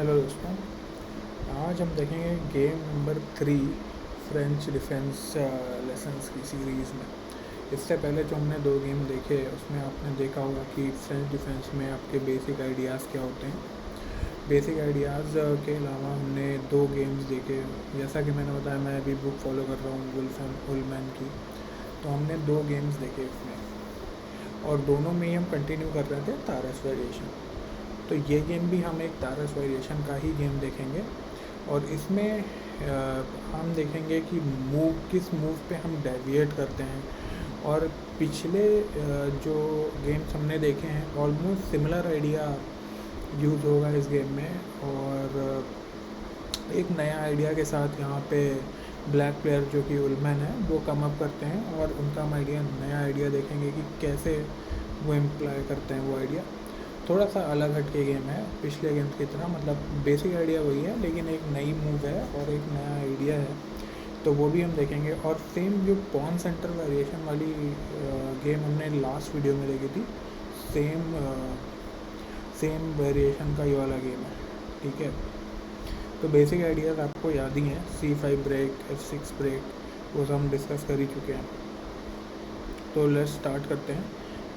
Hello दोस्तों, आज हम देखेंगे game number 3 French defence lessons की सीरीज़ में। इससे पहले जो हमने 2 गेम देखे उसमें आपने देखा होगा कि फ्रेंच डिफेंस में आपके बेसिक आइडियाज़ क्या होते हैं। बेसिक आइडियाज़ के अलावा हमने 2 गेम्स देखे। जैसा कि मैंने बताया, मैं अभी बुक फॉलो कर रहा हूँ वुल्फ एंड उलमैन की। तो हमने 2 गेम्स देखे इसमें और दोनों में ही हम कंटिन्यू कर रहे थे तारस वेरिएशन। तो ये गेम भी हम एक तारस वेरिएशन का ही गेम देखेंगे और इसमें हम देखेंगे कि किस मूव पे हम डेविएट करते हैं। और पिछले जो गेम्स हमने देखे हैं ऑलमोस्ट सिमिलर आइडिया यूज़ होगा इस गेम में, और एक नया आइडिया के साथ यहाँ पे ब्लैक प्लेयर जो कि उलमैन है वो कम अप करते हैं और उनका हम नया आइडिया देखेंगे कि कैसे वो इम्प्लाई करते हैं वो आइडिया। थोड़ा सा अलग हट के गेम है पिछले गेम की तरह, मतलब बेसिक आइडिया वही है लेकिन एक नई मूव है और एक नया आइडिया है, तो वो भी हम देखेंगे। और सेम जो पॉन सेंटर वेरिएशन वाली गेम हमने लास्ट वीडियो में देखी थी, सेम वेरिएशन का ये वाला गेम है, ठीक है। तो बेसिक आइडियाज़ आपको याद ही हैं, C5 ब्रेक, F6 ब्रेक, वो सब हम डिस्कस कर ही चुके हैं। तो लेट्स स्टार्ट करते हैं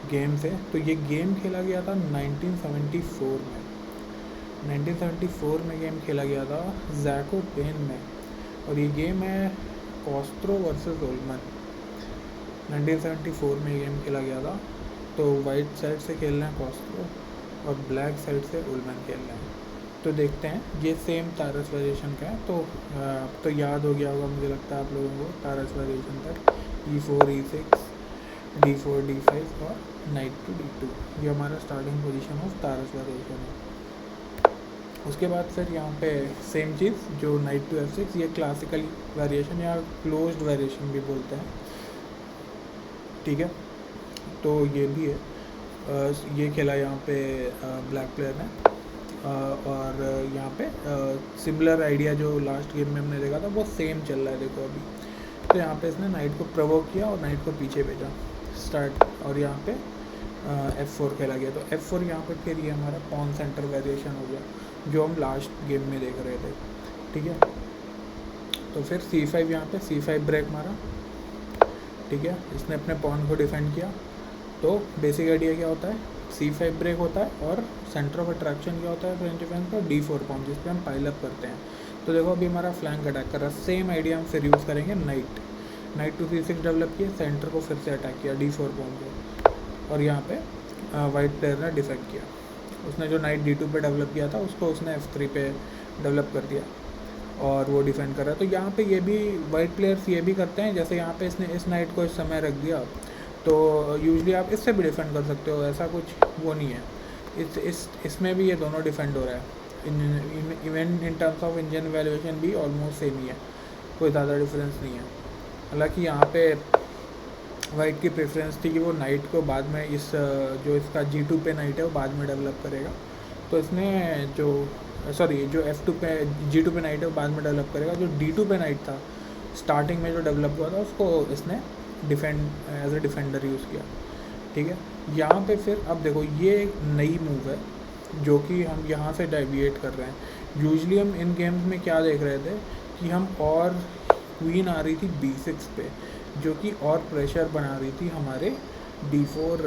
गेम से। तो ये गेम खेला गया था 1974 में। 1974 में गेम खेला गया था ज़ैकोपेन में, और ये गेम है कॉस्त्रो वर्सेस उलमैन। 1974 में गेम खेला गया था। तो वाइट साइड से खेल रहे हैं कॉस्त्रो और ब्लैक साइड से उलमैन खेल रहे हैं। तो देखते हैं, ये सेम तारस वेरिएशन का है। तो याद हो गया होगा मुझे लगता है आप लोगों को तारस वेरिएशन तक, E4 E6 D4 D5 और नाइट टू D2, ये हमारा स्टार्टिंग पोजीशन ऑफ तारस वेरिएशन है। उसके बाद फिर यहाँ पे सेम चीज़ जो नाइट टू F6, ये क्लासिकल वेरिएशन या क्लोज्ड वेरिएशन भी बोलते हैं, ठीक है। तो ये भी है, ये खेला यहाँ पे ब्लैक प्लेयर ने, और यहाँ पे सिमिलर आइडिया जो लास्ट गेम में हमने देखा था वो सेम चल रहा है, देखो अभी। तो यहाँ पे इसने नाइट को प्रोवोक किया और नाइट को पीछे भेजा स्टार्ट, और यहाँ पे F4 खेला गया। तो F4 यहाँ पे फिर ये हमारा पॉन सेंटर वेरिएशन हो गया जो हम लास्ट गेम में देख रहे थे, ठीक है। तो फिर C5 यहाँ पे C5 ब्रेक मारा, ठीक है, इसने अपने पॉन को डिफेंड किया। तो बेसिक आइडिया क्या होता है, C5 ब्रेक होता है और सेंटर ऑफ अट्रैक्शन क्या होता है फ्रेंच डिफेंस का, D4 पॉन, जिस पे हम पाइल अप करते हैं। तो देखो अभी हमारा फ्लैंक अटैक कर रहा है, सेम आइडिया हम फिर यूज़ करेंगे। नाइट टू C6 डेवलप किया, सेंटर को फिर से अटैक किया D4 पॉन को, और यहाँ पे वाइट प्लेयर ने डिफेक्ट किया। उसने जो नाइट D2 पे डेवलप किया था उसको उसने F3 पे डेवलप कर दिया और वो डिफेंड कर रहा है। तो यहाँ पे ये भी वाइट प्लेयर्स ये भी करते हैं, जैसे यहाँ पे इसने इस नाइट को इस समय रख दिया, तो यूजली आप इससे भी डिफेंड कर सकते हो, ऐसा कुछ वो नहीं है। इसमें भी ये दोनों डिफेंड हो रहा है। Even in terms of engine valuation भी ऑलमोस्ट सेम ही है, कोई ज़्यादा डिफरेंस नहीं है। हालांकि यहाँ पे वाइट की प्रेफरेंस थी कि वो नाइट को बाद में जो इसका G2 पे नाइट है वो बाद में डेवलप करेगा। तो इसने जो F2 पे G2 पे नाइट है वो बाद में डेवलप करेगा। जो D2 पे नाइट था स्टार्टिंग में जो डेवलप हुआ था उसको इसने defend as a defender use किया, ठीक है। यहाँ पे फिर अब देखो ये एक नई मूव है जो कि हम यहाँ से डेविएट कर रहे हैं। यूजली हम इन गेम्स में क्या देख रहे थे कि हम और क्वीन आ रही थी B6 पे, जो कि और प्रेशर बना रही थी हमारे D4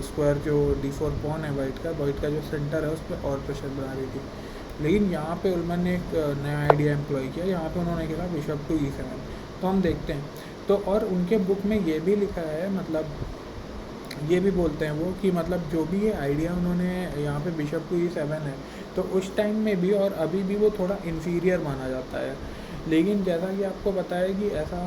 स्क्वायर, जो D4 पॉन है वाइट का जो सेंटर है उस पर और प्रेशर बना रही थी। लेकिन यहाँ पे उलमैन ने एक नया आइडिया एम्प्लॉय किया, यहाँ पे उन्होंने खेला बिशप टू E7। तो हम देखते हैं, तो और उनके बुक में ये भी लिखा है, मतलब ये भी बोलते हैं वो कि मतलब जो भी ये आइडिया उन्होंने यहाँ पे बिशप टू E7 है, तो उस टाइम में भी और अभी भी वो थोड़ा इन्फीरियर माना जाता है। लेकिन जैसा कि आपको पता है कि ऐसा,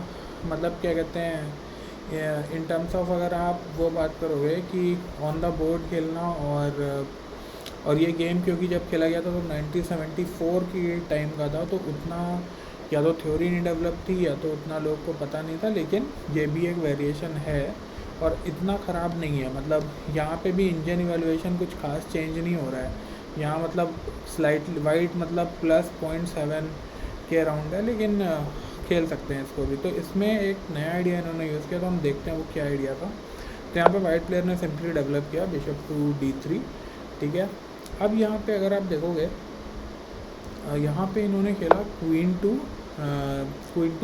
मतलब क्या कहते हैं, इन टर्म्स ऑफ अगर आप वो बात करोगे कि ऑन द बोर्ड खेलना, और ये गेम क्योंकि जब खेला गया था तो 1974 की टाइम का था, तो उतना या तो थ्योरी नहीं डेवलप थी या तो उतना लोग को पता नहीं था। लेकिन ये भी एक वेरिएशन है और इतना ख़राब नहीं है, मतलब यहाँ पे भी इंजन इवैल्यूएशन कुछ खास चेंज नहीं हो रहा है। यहाँ मतलब स्लाइटली वाइट मतलब +0.7 के अराउंड है, लेकिन खेल सकते हैं इसको भी। तो इसमें एक नया आइडिया इन्होंने यूज़ किया, तो हम देखते हैं वो क्या आइडिया था। तो यहाँ पे वाइट प्लेयर ने सिंपली डेवलप किया बिशप टू D3, ठीक है। अब यहाँ पे अगर आप देखोगे, यहाँ पे इन्होंने खेला क्वीन टू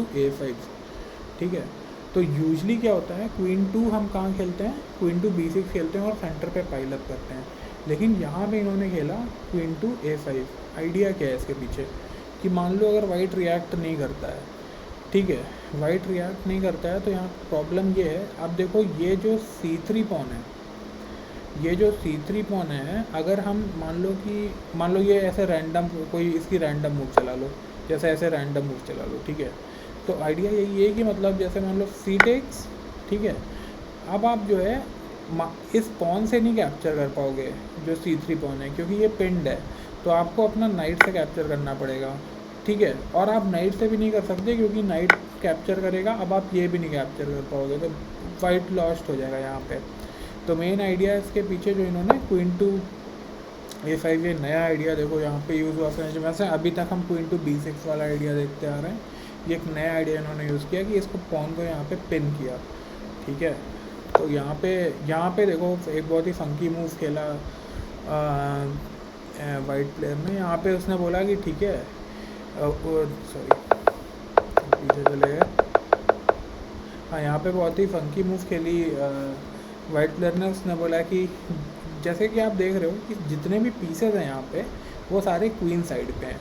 A5, ठीक है। तो यूजली क्या होता है, क्वीन टू हम कहाँ खेलते हैं, क्वीन टू B6 खेलते हैं और सेंटर पे पाइल अप करते हैं। लेकिन यहाँ पे इन्होंने खेला क्वीन टू A5। आइडिया क्या है इसके पीछे, कि मान लो अगर वाइट रिएक्ट नहीं करता है, ठीक है, वाइट रिएक्ट नहीं करता है, तो यहाँ प्रॉब्लम ये है, अब देखो ये जो C3 पॉन है, ये जो C3 पॉन है, अगर हम मान लो ये ऐसे रैंडम कोई इसकी रैंडम मूव चला लो, जैसे ऐसे रैंडम मूव चला लो, ठीक है। तो आइडिया यही है कि मतलब जैसे मान लो C टेक्स, ठीक है। अब आप जो है इस पॉन से नहीं कैप्चर कर पाओगे जो C3 पॉन है, क्योंकि ये पिंड है, तो आपको अपना नाइट से कैप्चर करना पड़ेगा, ठीक है। और आप नाइट से भी नहीं कर सकते, क्योंकि नाइट कैप्चर करेगा, अब आप ये भी नहीं कैप्चर कर पाओगे, तो वाइट लॉस्ट हो जाएगा यहाँ पे। तो मेन आइडिया इसके पीछे जो इन्होंने क्वीन टू A5, ये नया आइडिया देखो यहाँ पे यूज़ हुआ फ्रेंड्स। वैसे अभी तक हम क्वीन टू B6 वाला आइडिया देखते आ रहे हैं, ये एक नया आइडिया इन्होंने यूज़ किया कि इसको पॉन को यहाँ पे पिन किया, ठीक है। तो यहाँ पे देखो एक बहुत ही फंकी मूव खेला वाइट प्लेयर ने। यहाँ पे उसने बोला कि ठीक है, सॉरी पीछे चले गए, हाँ, यहाँ पे बहुत ही फंकी मूव खेली वाइट प्लेयर ने। उसने बोला कि जैसे कि आप देख रहे हो कि जितने भी पीसेस हैं यहाँ पे, वो सारे क्वीन साइड पे हैं।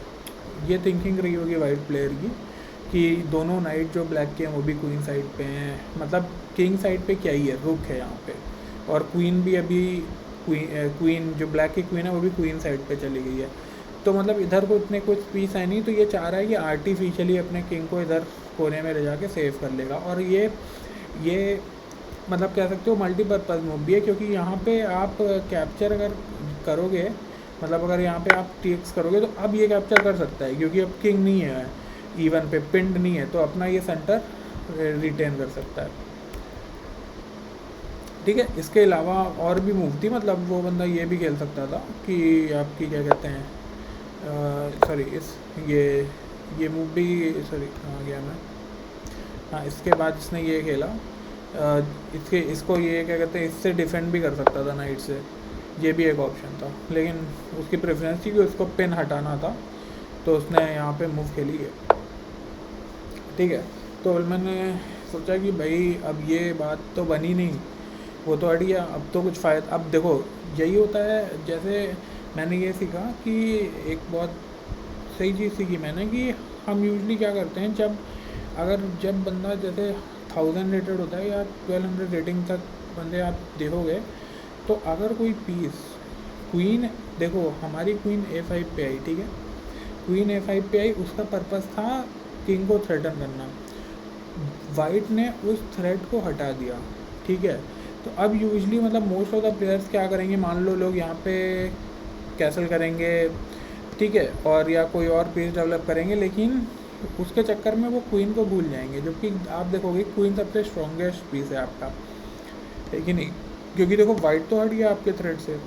ये थिंकिंग रही होगी वाइट प्लेयर की कि दोनों नाइट जो ब्लैक के हैं वो भी क्वीन साइड पे हैं, मतलब किंग साइड पे क्या ही है, रुक है यहाँ पे, और क्वीन भी अभी क्वीन जो ब्लैक की क्वीन है वो भी क्वीन साइड पे चली गई है। तो मतलब इधर को इतने कुछ पीस है नहीं, तो ये चाह रहा है कि आर्टिफिशियली अपने किंग को इधर कोने में ले जाके सेव कर लेगा। और ये मतलब कह सकते हो मल्टीपर्पज़ मूव भी है, क्योंकि यहाँ पे आप कैप्चर अगर करोगे, मतलब अगर यहाँ पे आप टेक्स करोगे, तो अब ये कैप्चर कर सकता है, क्योंकि अब किंग नहीं है इवन पे, पिंड नहीं है, तो अपना ये सेंटर रिटेन कर सकता है, ठीक है। इसके अलावा और भी मूव थी, मतलब वो बंदा ये भी खेल सकता था कि आपकी क्या कहते हैं, सॉरी ये मूव भी, सॉरी कहाँ गया मैं, हाँ, इसके बाद इसने ये खेला, इसको ये क्या कहते हैं, इससे डिफेंड भी कर सकता था नाइट से, ये भी एक ऑप्शन था, लेकिन उसकी प्रेफरेंस थी कि उसको पिन हटाना था, तो उसने यहाँ पे मूव खेली है, ठीक है। तो मैंने सोचा कि भाई अब ये बात तो बनी नहीं, वो तो हट गया, अब तो कुछ फ़ायदा। अब देखो यही होता है, जैसे मैंने ये सीखा कि एक बहुत सही चीज़ सीखी मैंने, कि हम यूजली क्या करते हैं, जब बंदा जैसे 1000 रेटेड होता है या 1200 रेटिंग तक बंदे आप देखोगे, तो अगर कोई पीस क्वीन, देखो हमारी क्वीन A5 पे आई, ठीक है, क्वीन A5 पे आई, उसका पर्पस था किंग को थ्रेटन करना, वाइट ने उस थ्रेट को हटा दिया, ठीक है। तो अब यूजली मतलब मोस्ट ऑफ द प्लेयर्स क्या करेंगे, मान लो लोग यहाँ पे कैसल करेंगे, ठीक है, और या कोई और पीस डेवलप करेंगे, लेकिन उसके चक्कर में वो क्वीन को भूल जाएंगे, जबकि आप देखोगे क्वीन सबसे स्ट्रॉन्गेस्ट पीस है आपका, है कि नहीं, क्योंकि देखो वाइट तो हट गया आपके थ्रेड से,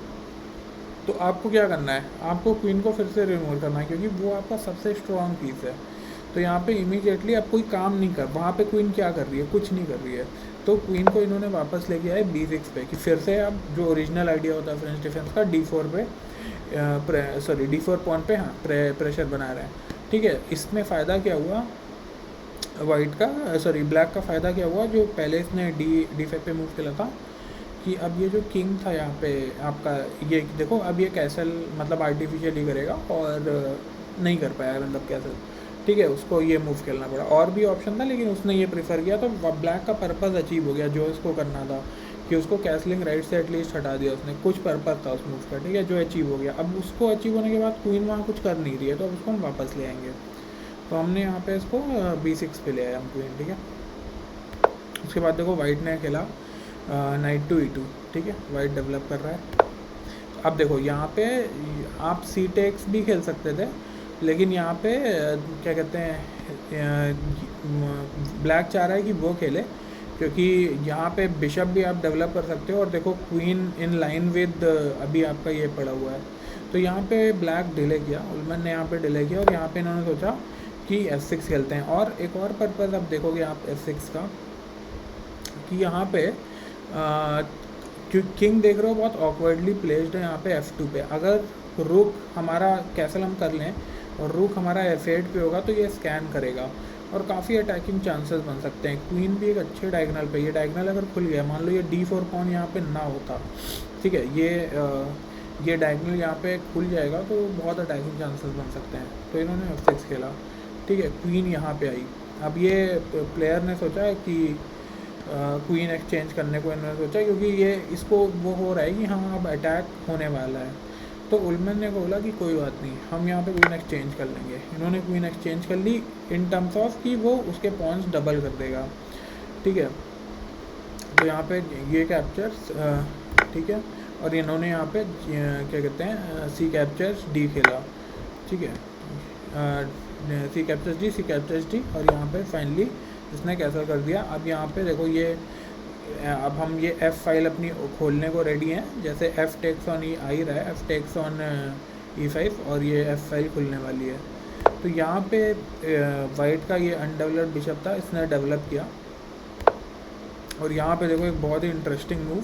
तो आपको क्या करना है, आपको क्वीन को फिर से रिमूव करना है, क्योंकि वो आपका सबसे स्ट्रॉन्ग पीस है। तो यहाँ पे इमीडिएटली अब कोई काम नहीं कर, वहाँ पे क्वीन क्या कर रही है, कुछ नहीं कर रही है, तो क्वीन को इन्होंने वापस लेके आए B6 पे, कि फिर से अब जो ओरिजिनल आइडिया होता है फ्रेंच डिफेंस का, D4 पे D4 पॉन पे, हाँ, प्रेशर बना रहे हैं, ठीक है। इसमें फ़ायदा क्या हुआ वाइट का, ब्लैक का फ़ायदा क्या हुआ, जो पहले इसने D5 पे मूव किया था, कि अब ये जो किंग था यहाँ पे आपका, ये देखो अब ये कैसल मतलब आर्टिफिशियली करेगा, और नहीं कर पाया मतलब कैसल, ठीक है, उसको ये मूव खेलना पड़ा। और भी ऑप्शन था, लेकिन उसने ये प्रेफर किया, तो ब्लैक का पर्पस अचीव हो गया जो इसको करना था, कि उसको कैसलिंग राइट से एटलीस्ट हटा दिया उसने, कुछ पर्पस था उस मूव का, ठीक है, जो अचीव हो गया। अब उसको अचीव होने के बाद क्वीन वहाँ कुछ कर नहीं रही है, तो अब उसको हम वापस ले आएंगे, तो हमने यहाँ पे इसको B6 पे ले आया हम क्वीन, ठीक है। उसके बाद देखो वाइट ने खेला नाइट टू E2, ठीक है, वाइट डेवलप कर रहा है। अब देखो यहाँ पे आप C टेक्स भी खेल सकते थे, लेकिन यहाँ पे क्या कहते हैं, ब्लैक चाह रहा है कि वो खेले, क्योंकि यहाँ पे बिशप भी आप डेवलप कर सकते हो, और देखो क्वीन इन लाइन विद अभी आपका ये पड़ा हुआ है, तो यहाँ पे ब्लैक डिले किया, उल्मन ने यहाँ पे डिले किया, और यहाँ पे इन्होंने सोचा कि F6 खेलते हैं। और एक और पर्पज़ आप देखोगे आप F6 का, कि यहाँ पे क्योंकि किंग देख रहे हो बहुत ऑकवर्डली प्लेस्ड है यहाँ पे F2 पे। अगर रुक हमारा कैसल हम कर लें और रुक हमारा F8 पे होगा तो ये स्कैन करेगा और काफ़ी अटैकिंग चांसेस बन सकते हैं। क्वीन भी एक अच्छे डायगनल पे, ये डायगनल अगर खुल गया, मान लो ये D4 पॉन यहाँ पे ना होता, ठीक है, ये डायगनल यहाँ पे खुल जाएगा तो बहुत अटैकिंग चांसेस बन सकते हैं। तो इन्होंने F6 खेला, ठीक है, क्वीन यहाँ पे आई। अब ये प्लेयर ने सोचा कि क्वीन एक्सचेंज करने को इन्होंने सोचा, क्योंकि ये इसको वो हो रहा है कि हाँ अब अटैक होने वाला है। तो उल्मन ने बोला कि कोई बात नहीं, हम यहाँ पे क्वीन एक्सचेंज कर लेंगे। इन्होंने क्वीन एक्सचेंज कर ली इन टर्म्स ऑफ कि वो उसके पॉइंट्स डबल कर देगा, ठीक है। तो यहाँ पे ये कैप्चर्स, ठीक है, और इन्होंने यहाँ पे क्या कहते हैं सी कैप्चर्स डी खेला, ठीक है, सी कैप्चर्स डी, और यहाँ पे फाइनली इसने कैंसिल कर दिया। अब यहाँ पे देखो ये, अब हम ये F फाइल अपनी खोलने को रेडी हैं। जैसे F टेक्स ऑन ई आ ही रहा है, F टेक्स ऑन E5, और ये F फाइल खुलने वाली है। तो यहाँ पे वाइट का ये अनडेवलप्ड बिशप था, इसने डेवलप किया। और यहाँ पे देखो एक बहुत ही इंटरेस्टिंग मूव,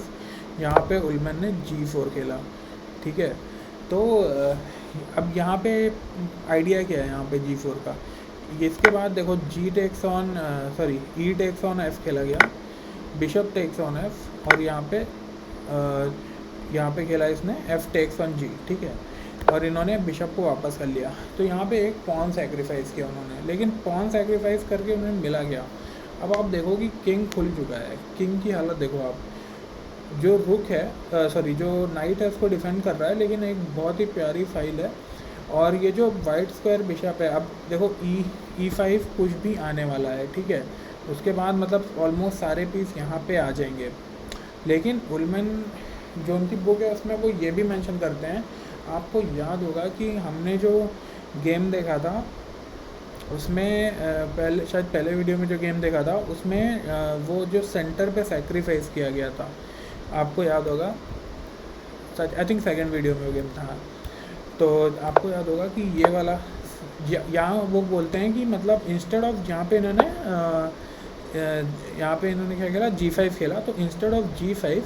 यहाँ पे उल्मन ने G4 खेला, ठीक है। तो अब यहाँ पे आइडिया क्या है यहाँ पे G4 का, इसके बाद देखो E टेक्स ऑन F खेला गया, बिशप टेक्स ऑन F, और यहाँ पे खेला इसने F टेक्स ऑन G, ठीक है, और इन्होंने बिशप को वापस कर लिया। तो यहाँ पे एक पॉन सैक्रिफाइस किया उन्होंने, लेकिन पॉन सैक्रिफाइस करके उन्हें मिला गया। अब आप देखो कि किंग खुल चुका है, किंग की हालत देखो आप, जो रुक है जो नाइट है उसको डिफेंड कर रहा है, लेकिन एक बहुत ही प्यारी फाइल है। और ये जो वाइट स्क्वायर बिशप है, अब देखो E5 कुछ भी आने वाला है, ठीक है, उसके बाद मतलब ऑलमोस्ट सारे पीस यहाँ पे आ जाएंगे। लेकिन उल्मन जो उनकी बुक है उसमें वो ये भी मेंशन करते हैं, आपको याद होगा कि हमने जो गेम देखा था उसमें पहले वीडियो में जो गेम देखा था उसमें वो जो सेंटर पे सैक्रिफाइस किया गया था, आपको याद होगा, आई थिंक सेकंड वीडियो में वो गेम था। तो आपको याद होगा कि ये वाला यहाँ वो बोलते हैं कि मतलब इंस्टेड ऑफ यहाँ पे इन्होंने क्या खेला, G5 खेला। तो इंस्टेड ऑफ G5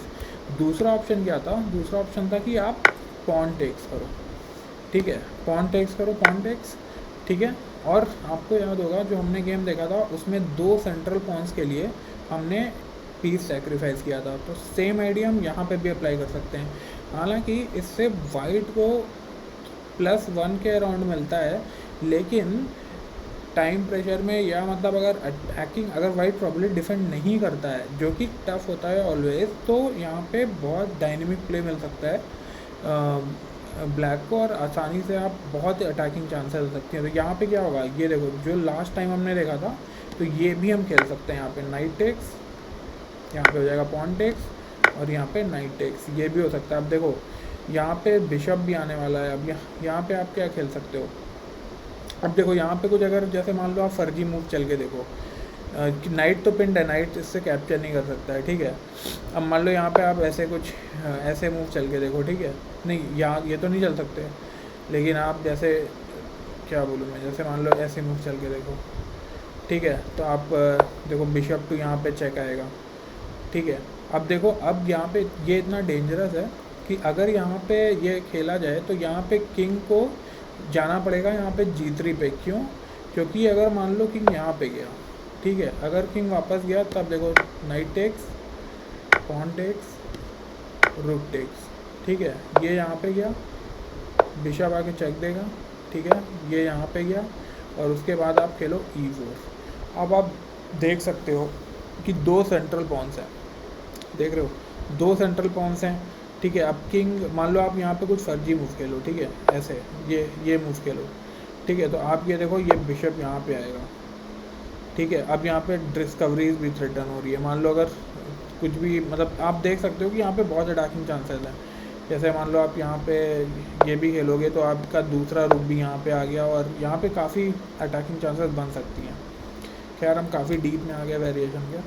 दूसरा ऑप्शन क्या था, दूसरा ऑप्शन था कि आप पॉन टेक्स करो, ठीक है, पॉन टेक्स, ठीक है। और आपको याद होगा जो हमने गेम देखा था उसमें 2 सेंट्रल पॉन्स के लिए हमने पीस सेक्रीफाइस किया था। तो सेम आइडिया हम यहाँ पे भी अप्लाई कर सकते हैं। हालांकि इससे वाइट को +1 के अराउंड मिलता है, लेकिन टाइम प्रेशर में या मतलब अगर वाइट प्रॉब्लली डिफेंड नहीं करता है, जो कि टफ होता है ऑलवेज, तो यहाँ पे बहुत डायनेमिक प्ले मिल सकता है ब्लैक को, और आसानी से आप बहुत अटैकिंग चांसेस हो सकती हैं। तो यहाँ पे क्या होगा, ये देखो जो लास्ट टाइम हमने देखा था, तो ये भी हम खेल सकते हैं। यहाँ पे नाइट टेक्स, यहाँ पे हो जाएगा पॉन टेक्स, और यहाँ पे नाइट टेक्स, ये भी हो सकता है। अब देखो यहाँ पे बिशप भी आने वाला है। अब यहाँ पे आप क्या खेल सकते हो, अब देखो यहाँ पे कुछ अगर जैसे मान लो आप फर्जी मूव चल के देखो, नाइट तो पिंड है, नाइट इससे कैप्चर नहीं कर सकता है, ठीक है। अब मान लो यहाँ पे आप ऐसे मूव चल के देखो, ठीक है, नहीं यहाँ ये तो नहीं चल सकते, लेकिन आप जैसे क्या बोलूँ मैं, जैसे मान लो ऐसे मूव चल के देखो, ठीक है, तो आप देखो बिशप टू यहाँ पे चेक आएगा, ठीक है। अब देखो अब यहाँ पे ये इतना डेंजरस है कि अगर यहाँ पे ये खेला जाए तो यहाँ पे किंग को जाना पड़ेगा यहाँ पे G3 पे। क्यों? क्योंकि अगर मान लो किंग यहाँ पे गया, ठीक है, अगर किंग वापस गया तब देखो नाइट टेक्स, पॉन टेक्स, रूक टेक्स, ठीक है, ये यहाँ पे गया, बिशप आके चेक देगा, ठीक है, ये यहाँ पे गया, और उसके बाद आप खेलो E4। अब आप देख सकते हो कि 2 सेंट्रल पॉन्स हैं, देख रहे हो 2 सेंट्रल पॉन्स हैं, ठीक है। अब किंग मान लो आप यहाँ पे कुछ फर्जी मूव खेलो, ठीक है, ऐसे ये मूव खेलो, ठीक है, तो आप ये देखो ये बिशप यहाँ पे आएगा, ठीक है। अब यहाँ पे डिस्कवरीज भी थ्रेटन हो रही है। मान लो अगर कुछ भी मतलब आप देख सकते हो कि यहाँ पे बहुत अटैकिंग चांसेस हैं। जैसे मान लो आप यहाँ पे ये भी खेलोगे तो आपका दूसरा रुक भी यहाँ पे आ गया, और यहाँ पे काफ़ी अटैकिंग चांसेस बन सकती हैं। खैर हम काफ़ी डीप में आ गए वेरिएशन के,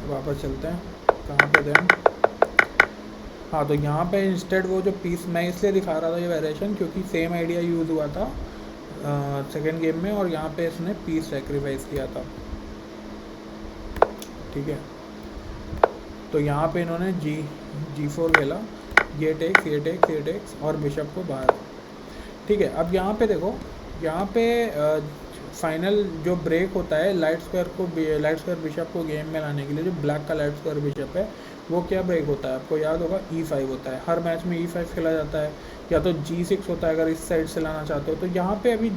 वापस चलते हैं, कहाँ पे थे हम? हाँ, तो यहाँ पे इंस्टेड वो जो पीस मैं इसलिए दिखा रहा था ये वेरिएशन, क्योंकि सेम आइडिया यूज़ हुआ था सेकेंड गेम में, और यहाँ पे इसने पीस सेक्रीफाइस किया था, ठीक है। तो यहाँ पे इन्होंने G4 खेला, ये टेक्स ये टेक्स ये टेक्स और बिशप को बाहर। ठीक है, अब यहाँ पे देखो, यहाँ पे फाइनल जो ब्रेक होता है लाइट स्क्वायर बिशप को गेम में लाने के लिए, जो ब्लैक का लाइट स्क्वायर बिशप है वो क्या ब्रेक होता है आपको याद होगा, E5 होता है। हर मैच में E5 खेला जाता है, या तो G6 होता है अगर इस साइड से लाना चाहते हो। तो यहाँ पे अभी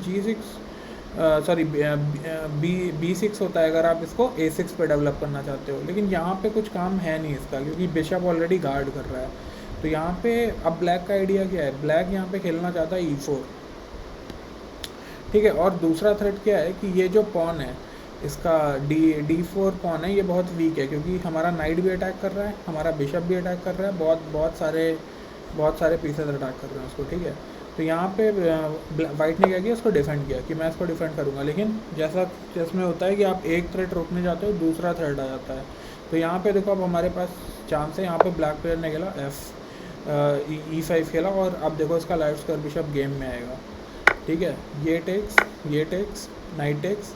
B6 होता है अगर आप इसको A6 पे डेवलप करना चाहते हो। लेकिन यहाँ पे कुछ काम है नहीं इसका, क्योंकि बिशप ऑलरेडी गार्ड कर रहा है। तो यहाँ पे अब ब्लैक का आइडिया क्या है, ब्लैक यहाँ पे खेलना चाहता है E4। ठीक है, और दूसरा थ्रेट क्या है कि ये जो पॉन है इसका D4 पॉन है, ये बहुत वीक है, क्योंकि हमारा नाइट भी अटैक कर रहा है, हमारा बिशप भी अटैक कर रहा है, बहुत सारे पीसेस अटैक कर रहे हैं उसको। ठीक है, तो यहाँ पे वाइट ने क्या किया, उसको डिफेंड किया कि मैं इसको डिफेंड करूँगा। लेकिन जैसा जिसमें होता है कि आप एक थ्रेट रोकने जाते हो, दूसरा थ्रेट आ जाता है। तो यहाँ पे देखो अब हमारे पास चांस है, यहाँ पे ब्लैक प्लेयर ने खेला E5 खेला, और अब देखो इसका लाइट स्क्वायर बिशप गेम में आएगा। ठीक है, ये टेक्स नाइट टेक्स।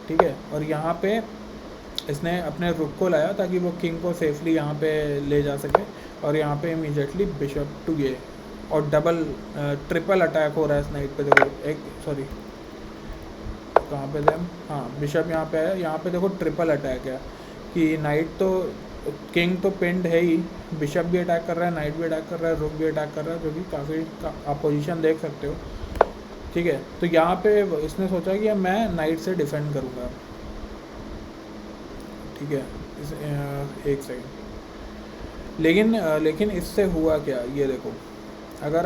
ठीक है, और यहाँ पे इसने अपने रुक को लाया ताकि वो किंग को सेफली यहाँ पे ले जा सके, और यहाँ पे इमीडिएटली बिशप टू ये, और ट्रिपल अटैक हो रहा है इस नाइट पे। देखो कहाँ पे थे, हाँ बिशप यहाँ पे है, यहाँ पे देखो ट्रिपल अटैक है कि नाइट तो किंग तो पिंड है ही, बिशप भी अटैक कर रहा है, नाइट भी अटैक कर रहा है, रुक भी अटैक कर रहा है, जो कि काफ़ी आप पोजीशन देख सकते हो। ठीक है, तो यहाँ पे इसने सोचा कि मैं नाइट से डिफेंड करूँगा। ठीक है, एक सेकंड। लेकिन इससे हुआ क्या, ये देखो, अगर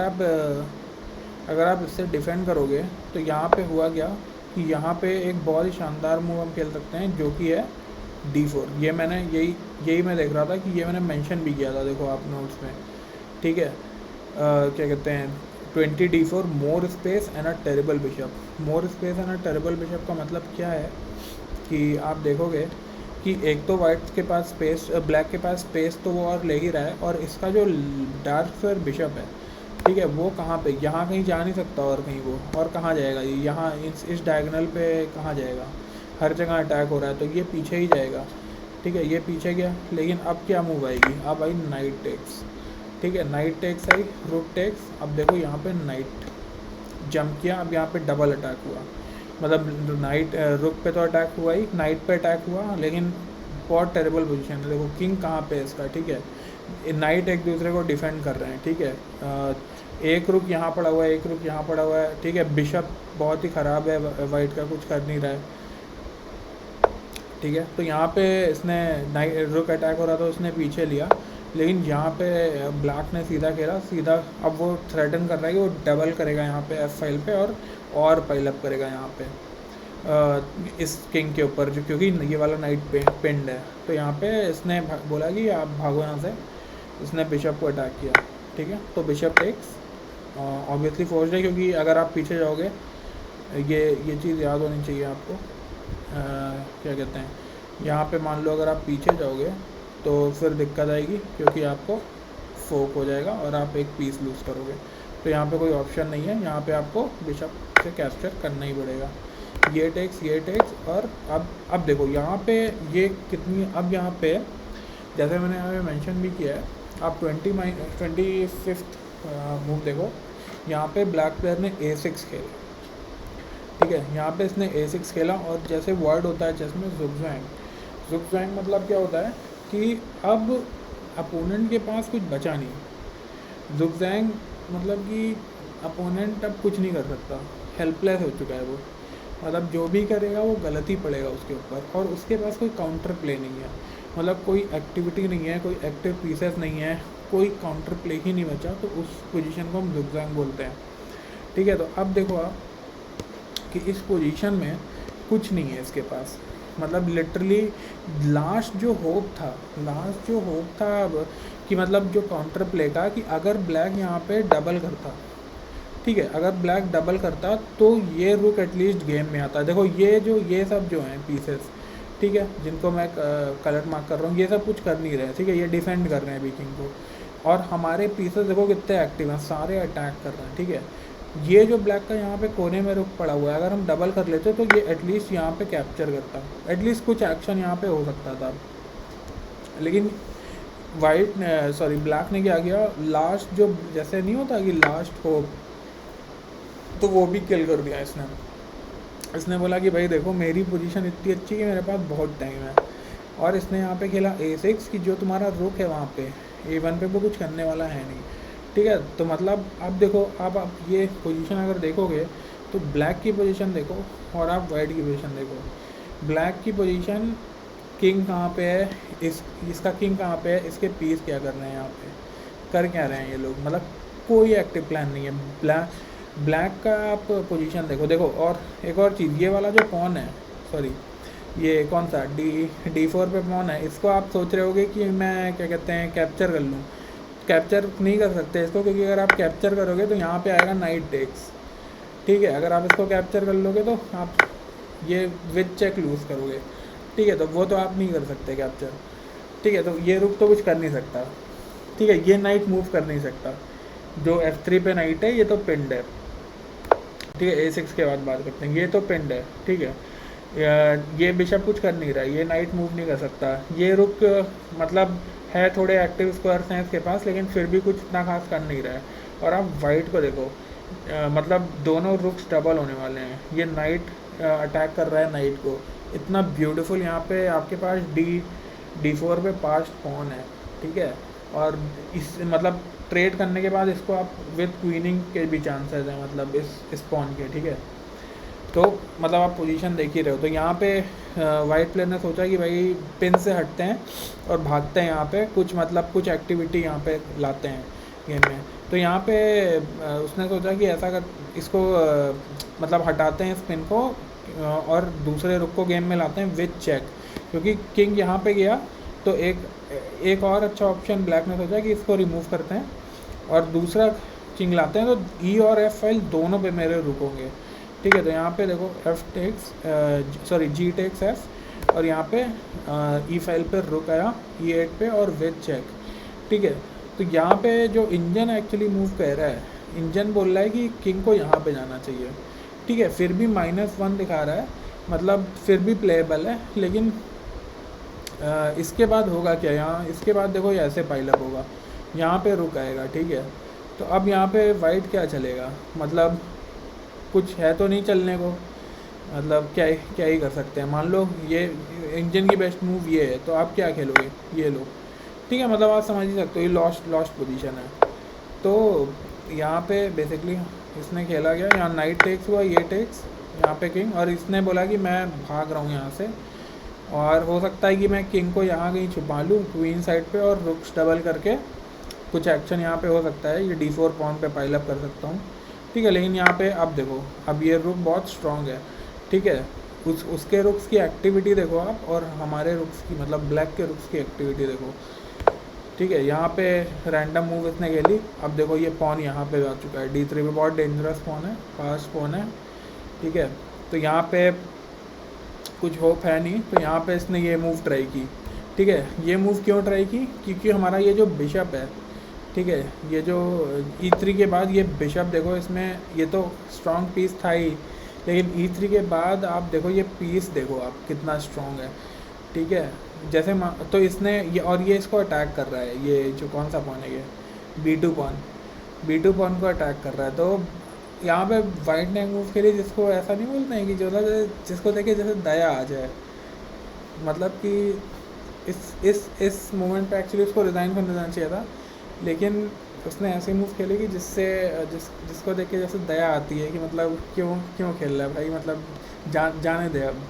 आप इससे डिफेंड करोगे तो यहाँ पे हुआ क्या कि यहाँ पे एक बहुत ही शानदार मूव हम खेल सकते हैं, जो कि है D4। ये मैंने यही मैं देख रहा था कि ये मैंने मेंशन भी किया था, देखो आप नोट्स में। ठीक है, क्या कहते हैं 20 D4 more space and a terrible bishop. More space and a terrible bishop का मतलब क्या है कि आप देखोगे कि एक तो वाइट के पास स्पेस, ब्लैक के पास स्पेस तो वो और ले ही रहा है, और इसका जो डार्क स्क्वायर बिशप है, ठीक है, वो कहाँ पे, यहाँ कहीं जा नहीं सकता, और कहीं वो और कहाँ जाएगा, ये यहाँ इस डायगोनल पे कहाँ जाएगा, हर जगह अटैक हो रहा है, तो ये पीछे ही जाएगा। ठीक है, ये पीछे गया, लेकिन अब क्या मूव आएगी, अब आई नाइट टेक्स। ठीक है, knight takes I, rook takes. अब देखो यहाँ पे नाइट जंप किया, अब यहाँ पे डबल अटैक हुआ, मतलब नाइट रुक पे तो अटैक हुआ ही, नाइट पे अटैक हुआ, लेकिन बहुत टेरेबल पोजीशन है। देखो किंग कहाँ पे है इसका। ठीक है, नाइट एक दूसरे को डिफेंड कर रहे हैं। ठीक है, एक रुक यहाँ पड़ा हुआ है, एक रुक यहाँ पड़ा हुआ है। ठीक है, बिशप बहुत ही ख़राब है, वाइट का कुछ कर नहीं रहा है। ठीक है, तो यहाँ पे इसने रुक अटैक हो रहा था, उसने पीछे लिया, लेकिन यहाँ पे ब्लैक ने सीधा खेला, सीधा अब वो थ्रेटन कर रहा है कि वो डबल करेगा यहाँ पे F5 पे, और पाइलअप करेगा यहाँ पे इस किंग के ऊपर, जो क्योंकि ये वाला नाइट पे पिंड है। तो यहाँ पे इसने बोला कि आप भागो यहाँ से, इसने बिशप को अटैक किया। ठीक है, तो बिशप टेक्स ऑब्वियसली फोर्स्ड है, क्योंकि अगर आप पीछे जाओगे, ये चीज़ याद होनी चाहिए आपको। क्या कहते हैं, यहाँ पे मान लो अगर आप पीछे जाओगे तो फिर दिक्कत आएगी, क्योंकि आपको फोक हो जाएगा और आप एक पीस लूज़ करोगे। तो यहाँ पे कोई ऑप्शन नहीं है, यहाँ पे आपको बिशप से कैप्चर करना ही पड़ेगा। ये टेक्स, और अब देखो यहाँ पे ये कितनी, अब यहाँ पे जैसे मैंने यहाँ पे मेंशन भी किया है, आप 25th मूव देखो, यहाँ पे ब्लैक प्लेयर ने A6 खेला। ठीक है, यहाँ पे इसने A6 खेला, और जैसे वर्ड होता है चेस में ज़ुगज़ैंग मतलब क्या होता है कि अब अपोनेंट के पास कुछ बचा नहीं। ज़ुगज़ैंग मतलब कि अपोनेंट अब कुछ नहीं कर सकता, हेल्पलेस हो चुका है वो, मतलब जो भी करेगा वो गलत ही पड़ेगा उसके ऊपर, और उसके पास कोई काउंटर प्ले नहीं है, मतलब कोई एक्टिविटी नहीं है, कोई एक्टिव पीसेस नहीं है, कोई काउंटर प्ले ही नहीं बचा। तो उस पोजीशन को हम ज़ुगज़ैंग बोलते हैं। ठीक है, तो अब देखो आप कि इस पोजीशन में कुछ नहीं है इसके पास, मतलब लिटरली लास्ट जो होप था अब कि मतलब जो काउंटर प्ले का, कि अगर ब्लैक यहाँ पे डबल करता, ठीक है, अगर ब्लैक डबल करता तो ये रुक एटलीस्ट गेम में आता। देखो ये सब जो हैं पीसेस, ठीक है, जिनको मैं कलर मार्क कर रहा हूँ, ये सब कुछ कर नहीं रहे। ठीक है, ये डिफेंड कर रहे हैं किंग को, और हमारे पीसेस देखो कितने एक्टिव हैं, सारे अटैक कर रहे हैं। ठीक है, ये जो ब्लैक का यहाँ पे कोने में रुक पड़ा हुआ है, अगर हम डबल कर लेते तो ये एटलीस्ट यहाँ पे कैप्चर करता, एटलीस्ट कुछ एक्शन यहाँ पे हो सकता था। लेकिन वाइट ने सॉरी ब्लैक ने क्या किया, लास्ट जो जैसे नहीं होता कि लास्ट होप, तो वो भी किल कर दिया इसने। इसने बोला कि भाई देखो मेरी पोजीशन इतनी अच्छी है कि मेरे पास बहुत टाइम है, और इसने यहाँ पे खेला A6 की जो तुम्हारा रुक है वहाँ पे A1 पे वो कुछ करने वाला है नहीं, ठीक है। तो मतलब अब देखो, अब आप ये पोजीशन अगर देखोगे तो ब्लैक की पोजीशन देखो और आप वाइट की पोजीशन देखो। ब्लैक की पोजीशन, किंग कहाँ पे है, इसका किंग कहाँ पे है, इसके पीस क्या कर रहे हैं यहाँ पे, कर क्या रहे हैं ये लोग, मतलब कोई एक्टिव प्लान नहीं है। ब्लैक का आप पोजीशन देखो। देखो और एक और चीज़, ये वाला जो पॉन है, सॉरी ये कौन सा D4 पे पॉन है, इसको आप सोच रहे होगे कि मैं क्या कहते हैं कैप्चर कर लूँ। कैप्चर नहीं कर सकते इसको, क्योंकि अगर आप कैप्चर करोगे तो यहाँ पे आएगा नाइट टेक्स, ठीक है। अगर आप इसको कैप्चर कर लोगे तो आप ये विद चेक लूज़ करोगे, ठीक है। तो वो तो आप नहीं कर सकते कैप्चर, ठीक है। तो ये रुक तो कुछ कर नहीं सकता, ठीक है। ये नाइट मूव कर नहीं सकता, जो F3 पे नाइट है ये तो पिंड है, ठीक है। A6 के बाद बात करते हैं, ये तो पिंड है, ठीक है। ये बिशप कुछ कर नहीं रहा है, ये नाइट मूव नहीं कर सकता। ये रुक मतलब है, थोड़े एक्टिव स्क्वायर्स हैं इसके पास, लेकिन फिर भी कुछ इतना खास कर नहीं रहा है। और आप वाइट को देखो, मतलब दोनों रुक्स डबल होने वाले हैं। ये नाइट अटैक कर रहा है नाइट को, इतना ब्यूटीफुल। यहाँ पे आपके पास D4 पे पास्ट पॉन है, ठीक है। और इस मतलब ट्रेड करने के बाद इसको आप विद क्वीनिंग के भी चांसेस हैं, मतलब इस पॉन के, ठीक है। तो मतलब आप पोजीशन देख ही रहे हो। तो यहाँ पे वाइट प्लेयर ने सोचा कि भाई पिन से हटते हैं और भागते हैं यहाँ पे, कुछ मतलब कुछ एक्टिविटी यहाँ पे लाते हैं गेम में। तो यहाँ पे उसने सोचा कि ऐसा कर, इसको मतलब हटाते हैं इस पिन को और दूसरे रुक को गेम में लाते हैं विद चेक, क्योंकि किंग यहाँ पे गया। तो एक और अच्छा ऑप्शन ब्लैक ने सोचा कि इसको रिमूव करते हैं और दूसरा किंग लाते हैं, तो E और F फाइल दोनों पे मेरे रुकोंगे, ठीक है। तो यहाँ पे देखो G टेक्स F, और यहाँ पे E फाइल पे रुक आया E8 पे और विद चेक, ठीक है। तो यहाँ पे जो इंजन एक्चुअली मूव कर रहा है, इंजन बोल रहा है कि किंग को यहाँ पे जाना चाहिए, ठीक है। फिर भी -1 दिखा रहा है, मतलब फिर भी प्लेएबल है। लेकिन इसके बाद होगा क्या, यहाँ इसके बाद देखो ये ऐसे पाइलअप होगा, यहाँ पे रुक आएगा, ठीक है। तो अब यहाँ पे वाइट क्या चलेगा, मतलब कुछ है तो नहीं चलने को, मतलब क्या ही कर सकते हैं। मान लो ये इंजन की बेस्ट मूव ये है, तो आप क्या खेलोगे, ये लो, ठीक है। मतलब आप समझ ही सकते हो ये लॉस्ट पोजीशन है। तो यहाँ पे बेसिकली इसने खेला गया, यहाँ नाइट टेक्स हुआ, ये टेक्स, यहाँ पे किंग, और इसने बोला कि मैं भाग रहा हूँ यहाँ से, और हो सकता है कि मैं किंग को यहाँ कहीं छुपा लूँ क्वीन साइड पे और रुक्स डबल करके कुछ एक्शन यहाँ पे हो सकता है। ये D4 पॉन पे पाइलअप कर सकता हूँ, ठीक है। लेकिन यहाँ पे अब देखो, अब ये रुक बहुत स्ट्रॉन्ग है, ठीक है। उसके रुक्स की एक्टिविटी देखो आप, और हमारे रुक्स की मतलब ब्लैक के रुक्स की एक्टिविटी देखो, ठीक है। यहाँ पे रैंडम मूव इसने खेली। अब देखो ये पॉन यहाँ पे जा चुका है D3 पे, बहुत डेंजरस पॉन है, फास्ट पॉन है, ठीक है। तो यहाँ पे कुछ होप है नहीं, तो यहाँ पे इसने ये मूव ट्राई की, ठीक है। ये मूव क्यों ट्राई की, क्योंकि हमारा ये जो बिशप है, ठीक है, ये जो E3 के बाद ये बिशप देखो, इसमें ये तो स्ट्रॉन्ग पीस था ही, लेकिन E3 के बाद आप देखो ये पीस देखो आप कितना स्ट्रॉन्ग है, ठीक है। जैसे तो इसने ये, और ये इसको अटैक कर रहा है, ये जो कौन सा पॉन है, ये B2 पॉन को अटैक कर रहा है। तो यहाँ पे वाइट ने मूव खेली, जिसको ऐसा नहीं बोलते हैं कि जो जिसको देखे जैसे दया आ जाए, मतलब कि इस मोमेंट पे एक्चुअली उसको रिज़ाइन कर देना चाहिए था, लेकिन उसने ऐसे मूव खेले कि जिसको देख के जैसे दया आती है कि मतलब क्यों खेल रहा है भाई, मतलब जाने दे अब,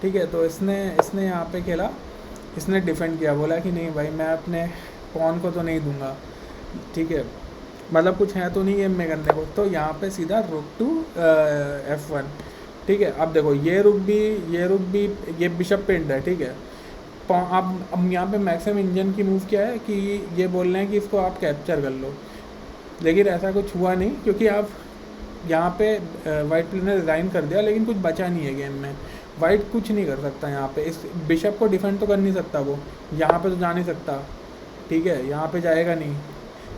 ठीक है। तो इसने यहाँ पे खेला, इसने डिफेंड किया, बोला कि नहीं भाई मैं अपने पॉन को तो नहीं दूंगा, ठीक है। मतलब कुछ है तो नहीं गेम में करने को। तो यहाँ पे सीधा रुक टू F1, ठीक है। अब देखो ये रुक भी ये बिशप पिंड है, ठीक है। अब यहाँ पे मैक्सिमम इंजन की मूव क्या है कि ये बोल रहे हैं कि इसको आप कैप्चर कर लो, लेकिन ऐसा कुछ हुआ नहीं, क्योंकि आप यहाँ पे वाइट प्लेयर ने रिज़ाइन कर दिया, लेकिन कुछ बचा नहीं है गेम में। वाइट कुछ नहीं कर सकता यहाँ पे, इस बिशप को डिफेंड तो कर नहीं सकता वो, यहाँ पे तो जा नहीं सकता, ठीक है। यहाँ पे जाएगा नहीं,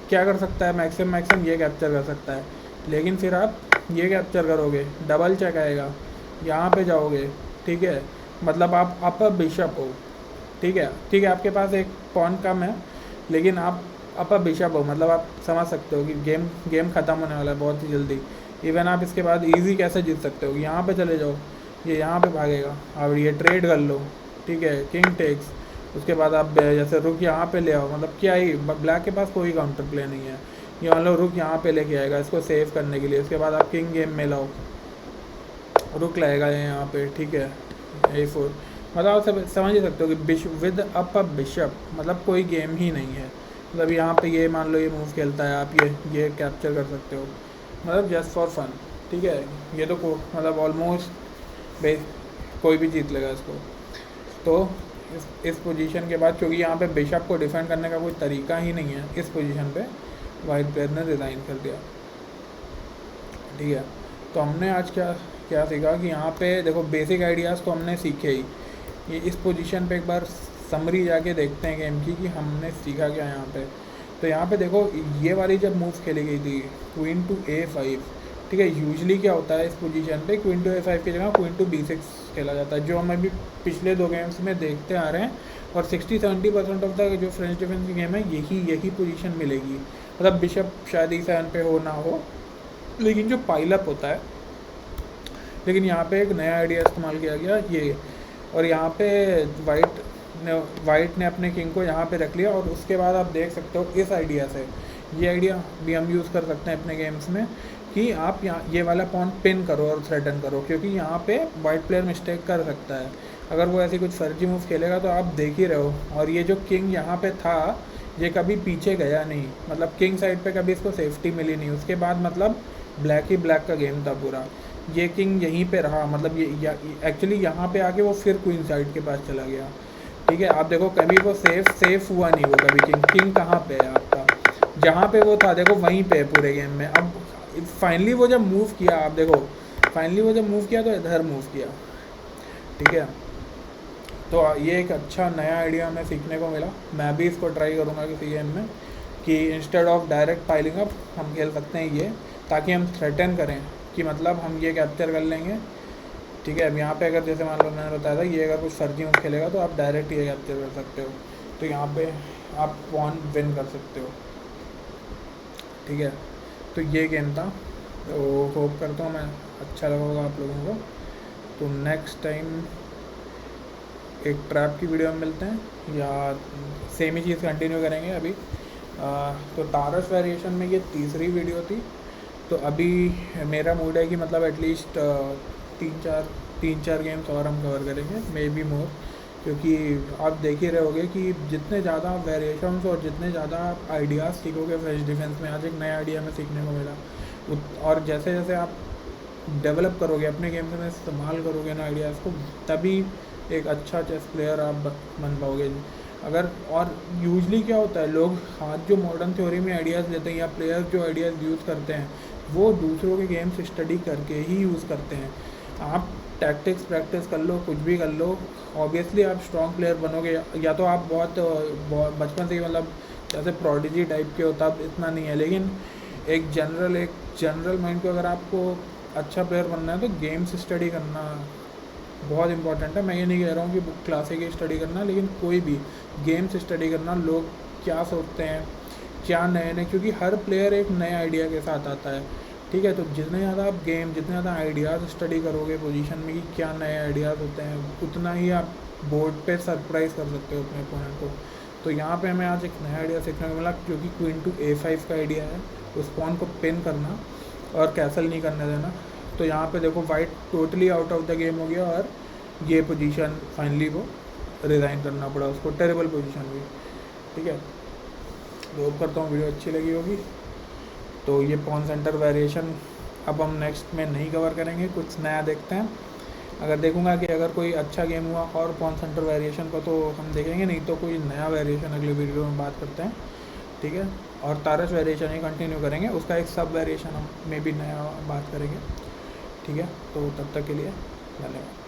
क्या कर सकता है, मैक्सिमम ये कैप्चर कर सकता है। लेकिन फिर आप ये कैप्चर करोगे, डबल चेक आएगा, यहाँ पे जाओगे, ठीक है। मतलब आप बिशप हो, ठीक है, आपके पास एक पॉन कम है, लेकिन आप अपर बिशप हो, मतलब आप समझ सकते हो कि गेम ख़त्म होने वाला है बहुत ही जल्दी। इवन आप इसके बाद इजी कैसे जीत सकते हो, यहाँ पे चले जाओ, ये यहाँ पे भागेगा, अब ये ट्रेड कर लो, ठीक है, किंग टेक्स, उसके बाद आप जैसे रुक यहाँ पे ले आओ, मतलब क्या ही, ब्लैक के पास कोई काउंटर प्ले नहीं है, ये मान लो रुक यहाँ पे लेके आएगा इसको सेव करने के लिए, उसके बाद आप किंग गेम में लाओ, रुक लाएगा यहाँ पे, ठीक है, A4, मतलब आप समझ ही सकते हो कि विद अप बिशप मतलब कोई गेम ही नहीं है। मतलब यहाँ पे ये मान लो ये मूव खेलता है, आप ये कैप्चर कर सकते हो, मतलब जस्ट फॉर फन, ठीक है। ये तो मतलब ऑलमोस्ट कोई भी जीत लेगा इसको। तो इस पोजीशन के बाद, क्योंकि यहाँ पे बिशप को डिफेंड करने का कोई तरीका ही नहीं है, इस पोजीशन पे वाइट प्लेयर ने रिज़ाइन कर दिया, ठीक है। तो हमने आज क्या सीखा कि यहाँ पे देखो बेसिक आइडियाज़ तो हमने सीखे ही, ये इस पोजीशन पे एक बार समरी जाके देखते हैं गेम की कि हमने सीखा क्या यहाँ पे। तो यहाँ पे देखो ये वाली जब मूव खेली गई थी क्वीन टू A5, ठीक है, यूजली क्या होता है इस पोजीशन पे क्वीन टू A5 की जगह क्वीन टू B6 खेला जाता है, जो हम अभी पिछले 2 गेम्स में देखते आ रहे हैं, और 60-70% ऑफ द जो फ्रेंच डिफेंस की गेम है यही पोजीशन मिलेगी। मतलब बिशप शायद E7 पे हो ना हो, लेकिन जो पाइलअप होता है, लेकिन यहाँ पे एक नया आइडिया इस्तेमाल किया गया ये, और यहाँ पे वाइट ने अपने किंग को यहाँ पे रख लिया, और उसके बाद आप देख सकते हो इस आइडिया से, ये आइडिया भी हम यूज़ कर सकते हैं अपने गेम्स में कि आप यहाँ ये वाला पॉन पिन करो और थ्रेटन करो, क्योंकि यहाँ पे वाइट प्लेयर मिस्टेक कर सकता है, अगर वो ऐसी कुछ फर्जी मूव खेलेगा तो आप देख ही रहे हो। और ये जो किंग यहाँ पे था ये कभी पीछे गया नहीं, मतलब किंग साइड पे कभी इसको सेफ्टी मिली नहीं, उसके बाद मतलब ब्लैक ही ब्लैक का गेम था पूरा, ये किंग यहीं पे रहा, मतलब ये एक्चुअली यहाँ पे आके वो फिर क्वीन साइड के पास चला गया, ठीक है। आप देखो कभी वो सेफ हुआ नहीं, वो कभी किंग कहाँ पे है आपका, जहाँ पे वो था देखो वहीं पे है पूरे गेम में। अब फाइनली वो जब मूव किया, आप देखो फाइनली वो जब मूव किया तो इधर मूव किया, ठीक है। तो ये एक अच्छा नया आइडिया हमें सीखने को मिला, मैं भी इसको ट्राई करूँगा किसी गेम में कि instead of direct piling up हम खेल सकते हैं ये, ताकि हम थ्रेटन करें कि मतलब हम ये कैप्चर कर लेंगे, ठीक है। अब यहाँ पे अगर जैसे मान लो मैंने बताया था ये अगर कुछ फर्जी मूव खेलेगा तो आप डायरेक्ट ये कैप्चर कर सकते हो, तो यहाँ पे आप पॉन विन कर सकते हो, ठीक है। तो ये गेम था, तो होप करता हूँ मैं अच्छा लगा होगा आप लोगों को। तो नेक्स्ट टाइम एक ट्रैप की वीडियो में मिलते हैं, या सेम ही चीज़ कंटिन्यू करेंगे अभी। तो टारस वेरिएशन में ये तीसरी वीडियो थी, तो अभी मेरा मूड है कि मतलब एटलीस्ट 3-4 गेम्स और हम कवर करेंगे, मे बी मोर, क्योंकि आप देख ही रहे होगे कि जितने ज़्यादा वेरिएशंस और जितने ज़्यादा आइडियाज़ सीखोगे फ्रेंच डिफेंस में, आज एक नया आइडिया हमें सीखने को मिला, और जैसे जैसे आप डेवलप करोगे अपने गेम में इस्तेमाल करोगे ना आइडियाज़ को, तभी एक अच्छा चेस प्लेयर आप बन पाओगे। अगर और यूजली क्या होता है, लोग आज जो मॉडर्न थ्योरी में आइडियाज़ लेते हैं या प्लेयर्स जो आइडियाज़ यूज़ करते हैं वो दूसरों के गेम्स स्टडी करके ही यूज़ करते हैं। आप टैक्टिक्स प्रैक्टिस कर लो, कुछ भी कर लो, ऑब्वियसली आप स्ट्रॉन्ग प्लेयर बनोगे, या तो आप बहुत बचपन से ही मतलब जैसे प्रोडिजी टाइप के हो तब इतना नहीं है, लेकिन एक जनरल माइंड को अगर आपको अच्छा प्लेयर बनना है तो गेम्स स्टडी करना बहुत इंपॉर्टेंट है। मैं ये नहीं कह रहा हूँ कि बुक क्लासिक ही स्टडी करना, लेकिन कोई भी गेम्स स्टडी करना, लोग क्या सोचते हैं, क्या नए, क्योंकि हर प्लेयर एक नए आइडिया के साथ आता है, ठीक है। तो जितने ज़्यादा आप जितने ज़्यादा आइडियाज़ स्टडी करोगे पोजीशन में कि क्या नए आइडियाज़ होते हैं, उतना ही आप बोर्ड पे सरप्राइज़ कर सकते हो अपने अपोनेंट को। तो यहाँ पे हमें आज एक नया आइडिया सीखने को मिला, क्योंकि क्वीन टू A5 का आइडिया है, उस पॉन को पिन करना और कैसल नहीं करने देना। तो यहाँ पे देखो white totally out of the game हो गया, और ये पोजीशन फाइनली वो रिज़ाइन करना पड़ा उसको, टेरेबल पोजीशन हुई, ठीक है। तो होप करता हूँ वीडियो अच्छी लगी होगी। तो ये पॉन सेंटर वेरिएशन अब हम नेक्स्ट में नहीं कवर करेंगे, कुछ नया देखते हैं। अगर देखूंगा कि अगर कोई अच्छा गेम हुआ और पॉन सेंटर वेरिएशन का तो हम देखेंगे, नहीं तो कोई नया वेरिएशन अगले वीडियो में बात करते हैं, ठीक है। और तारस वेरिएशन ही कंटिन्यू करेंगे, उसका एक सब वेरिएशन हम में भी नया बात करेंगे, ठीक है। तो तब तक के लिए धन्यवाद।